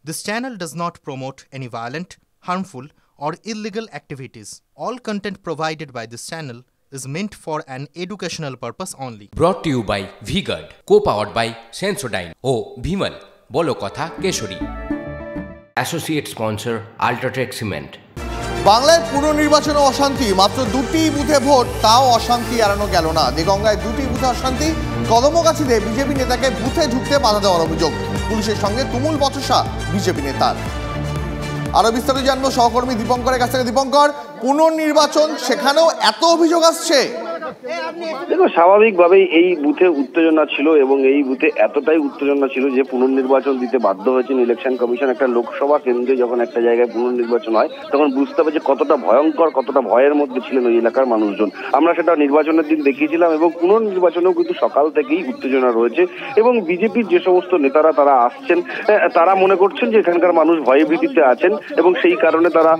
This channel does not promote any violent, harmful, or illegal activities. All content provided by this channel is meant for an educational purpose only. Brought to you by V-Guard, co-powered by Sensodyne O Bhimal, বলো কথা Keshari. Associate sponsor Ultratech Cement। বাংলায় পুনর্নির্বাচনে অশান্তি, মাত্র 2টি বুথে vote, তাও অশান্তি এড়ানো গেল না। দেগঙ্গায় 2টি বুথে অশান্তি, কদমগাছিতে বিজেপি নেতাকে বুথে ঢুকতে বাধা দেওয়ার অভিযোগ, পুলিশের সঙ্গে তুমুল বচসা বিজেপি নেতার। আরো বিস্তারিত জানবো সহকর্মী দীপঙ্করের কাছ থেকে। দীপঙ্কর, পুনর্নির্বাচন, সেখানেও এত অভিযোগ আসছে? দেখো, স্বাভাবিকভাবেই এই বুথে উত্তেজনা ছিল এবং এই বুথে এতটাই উত্তেজনা ছিল যে পুনর্নির্বাচন দিতে বাধ্য হয়েছেন ইলেকশন কমিশন। একটা লোকসভা কেন্দ্রে যখন একটা জায়গায় পুনর্নির্বাচন হয় তখন বুঝতে হবে যে কতটা ভয়ঙ্কর, কতটা ভয়ের মধ্যে ছিলেন ওই এলাকার মানুষজন। আমরা সেটা নির্বাচনের দিন দেখিয়েছিলাম এবং পুনর্নির্বাচনেও কিন্তু সকাল থেকেই উত্তেজনা রয়েছে এবং বিজেপির যে সমস্ত নেতারা তারা আসছেন, তারা মনে করছেন যে এখানকার মানুষ ভয়ে ভীতিতে আছেন এবং সেই কারণে তারা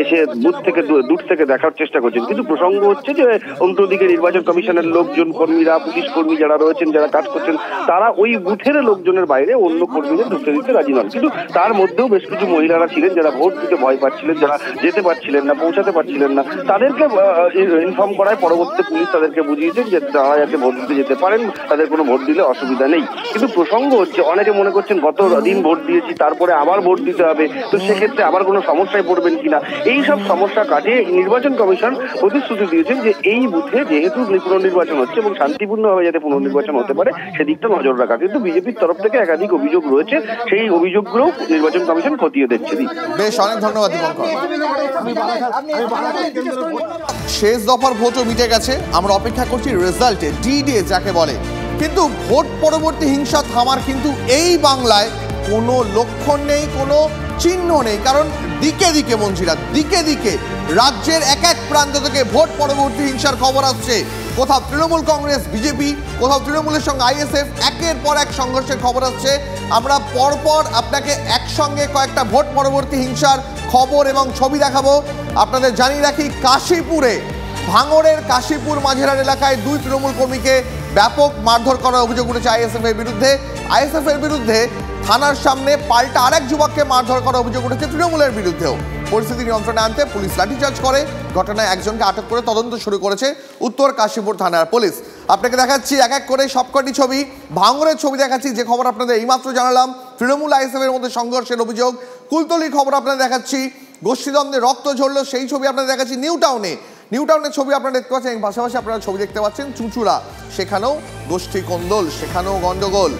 এসে বুথ থেকে দূর থেকে দেখার চেষ্টা করছেন। কিন্তু প্রসঙ্গ হচ্ছে যে অন্যদিকে নির্বাচন কমিশনের লোকজন, কর্মীরা, পুলিশ কর্মী যারা রয়েছেন, যারা কাজ করছেন, তারা ওই বুথের লোকজনের বাইরে অন্য কর্মীদের ঢুকতে দিতে রাজি নন। কিন্তু তার মধ্যেও বেশ কিছু মহিলারা ছিলেন যারা ভোট দিতে ভয় পাচ্ছিলেন, যারা যেতে পারছিলেন না, পৌঁছাতে পারছিলেন না। তাদেরকে ইনফর্ম করায় পরবর্তী পুলিশ তাদেরকে বুঝিয়েছেন যে তারা যাতে ভোট দিতে যেতে পারেন, তাদের কোনো ভোট দিলে অসুবিধা নেই। কিন্তু প্রসঙ্গ হচ্ছে, অনেকে মনে করছেন গত দিন ভোট দিয়েছি, তারপরে আবার ভোট দিতে হবে, তো সেক্ষেত্রে আবার কোনো সমস্যায় পড়বেন কিনা। এই সব সমস্যা কাটিয়ে নির্বাচন কমিশন প্রতিশ্রুতি দিয়েছেন যে এই বুথে যেহেতু পুনর্নির্বাচন হচ্ছে এবং শান্তিপূর্ণভাবে যাতে পুনর্নির্বাচন হতে পারে সেদিকটা নজর রাখা। কিন্তু বিজেপির তরফ থেকে একাধিক অভিযোগ রয়েছে, সেই অভিযোগগুলো নির্বাচন কমিশন খতিয়ে দেখছে। বেশ, অনেক ধন্যবাদ দীপঙ্কর। শেষ দফার ভোটও মিটে গেছে, আমরা অপেক্ষা করছি রেজাল্টে, ডি-ডে যাকে বলে। কিন্তু ভোট পরবর্তী হিংসা থামার কিন্তু এই বাংলায় কোনো লক্ষণ নেই, কোনো চিহ্ন নেই। কারণ দিকে দিকে মঞ্জিরা, দিকে দিকে রাজ্যের এক এক প্রান্ত থেকে ভোট পরবর্তী হিংসার খবর আসছে। কোথাও তৃণমূল কংগ্রেস, বিজেপি, কোথাও তৃণমূলের সঙ্গে আইএসএফ, একের পর এক সংঘর্ষের খবর আসছে। আমরা পরপর আপনাকে একসঙ্গে কয়েকটা ভোট পরবর্তী হিংসার খবর এবং ছবি দেখাবো। আপনাদের জানিয়ে রাখি, কাশীপুরে, ভাঙড়ের কাশীপুর মাঝেরার এলাকায় 2 তৃণমূল কর্মীকে ব্যাপক মারধর করার অভিযোগ উঠেছে আইএসএফ এর বিরুদ্ধে। আইএসএফ এর বিরুদ্ধে থানার সামনে পাল্টা আরেক যুবককে মারধর করার অভিযোগ উঠেছে তৃণমূলের বিরুদ্ধেও। পরিস্থিতি নিয়ন্ত্রণে আনতে পুলিশ লাঠিচার্জ করে, ঘটনায় একজনকে আটক করে তদন্ত শুরু করেছে উত্তর কাশীপুর থানার পুলিশ। আপনাকে দেখাচ্ছি এক এক করে সবকটি ছবি। ভাঙড়ের ছবি দেখাচ্ছি, যে খবর আপনাদের এইমাত্র জানালাম, তৃণমূল আইএসএফ এর মধ্যে সংঘর্ষের অভিযোগ। কুলতলির খবর আপনাদের দেখাচ্ছি, গোষ্ঠীদ্বন্দ্বে রক্ত ঝরলো, সেই ছবি আপনাদের দেখাচ্ছি। নিউটাউনের ছবি আপনারা দেখতে পাচ্ছেন, পাশাপাশি আপনারা ছবি দেখতে পাচ্ছেন চুঁচুড়া, সেখানেও গোষ্ঠী কোন্দল, সেখানেও গন্ডগোল।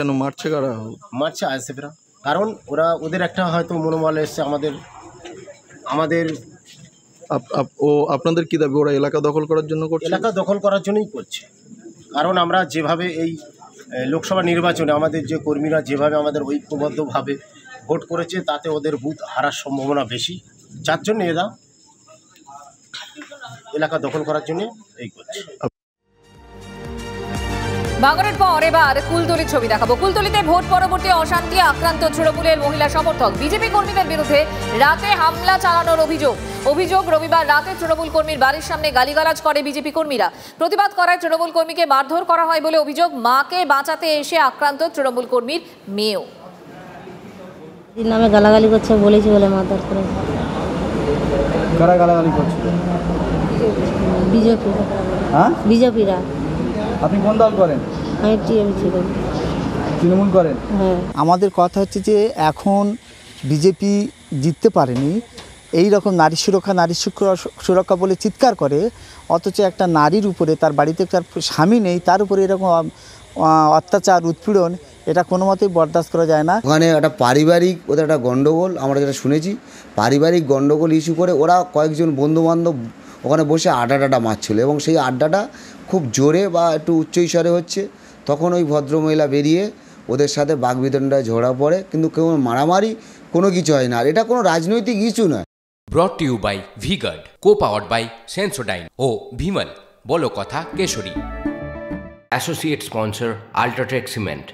কেন মারছে কারা? মারছে আইএসএফরা, কারণ ওরা ওদের একটা হয়তো মনোবল এসছে আমাদের আপনাদের কি দাবি? ওরা এলাকা দখল করার জন্য করছে? এলাকা দখল করার জন্যই করছে। কারণ আমরা যেভাবে এই লোকসভা নির্বাচনে আমাদের যে কর্মীরা যেভাবে আমাদের ঐক্যবদ্ধভাবে ভোট করেছে, তাতে ওদের বুথ হারার সম্ভাবনা বেশি, যার জন্য এরা এলাকা দখল করার জন্য এই করছে। ভাঙড়ের পর এবার কুলতলির ছবি দেখাবো। কুলতলিতে ভোট পরবর্তী অশান্তি, আক্রান্ত তৃণমূলের মহিলা সমর্থক। বিজেপি কর্মীদের বিরুদ্ধে রাতে হামলা চালানোর অভিযোগ। রবিবার রাতে তৃণমূল কর্মীর বাড়ির সামনে গালিগালাজ করে বিজেপি কর্মীরা। প্রতিবাদ করায় তৃণমূল কর্মীকে মারধর করা হয় বলে অভিযোগ। মাকে বাঁচাতে এসে আক্রান্ত তৃণমূল কর্মীর মেয়েও। নামে গালাগালি করছে বলেছি বলে মারধর করে। কারা গালাগালি করছে? বিজেপি। হ্যাঁ, বিজেপিরা। আপনি কোন দল করেন? আমি টিএমসি করি। তৃণমূল করেন? হ্যাঁ। আমাদের কথা হচ্ছে যে এখন বিজেপি জিততে পারেনি, এই রকম নারী সুরক্ষা বলে চিৎকার করে, অথচ একটা নারীর উপরে, তার বাড়িতে তার স্বামী নেই, তার উপরে এরকম অত্যাচার, উৎপীড়ন, এটা কোনো মতেই বরদাস্ত করা যায় না। ওখানে একটা পারিবারিক ওদের একটা গণ্ডগোল, আমরা যেটা শুনেছি, পারিবারিক গণ্ডগোল ইস্যু করে ওরা কয়েকজন বন্ধুবান্ধব ওখানে বসে আড্ডা মারছিল এবং সেই আড্ডাটা খুব জোরে বা একটু উচ্চস্বরে হচ্ছে। তখন ওই ভদ্রমহিলা বেরিয়ে ওদের সাথে বাগবিতণ্ডায় ঝগড়া পড়ে, কিন্তু কেউ মারামারি কোনো কিছু হয় না। আর এটা কোনো রাজনৈতিক ইস্যু নয়। Brought to you by V-Guard, co-powered by Sensodyne O Bhimal, বলো কথা Keshari. Associate sponsor Ultratech Cement।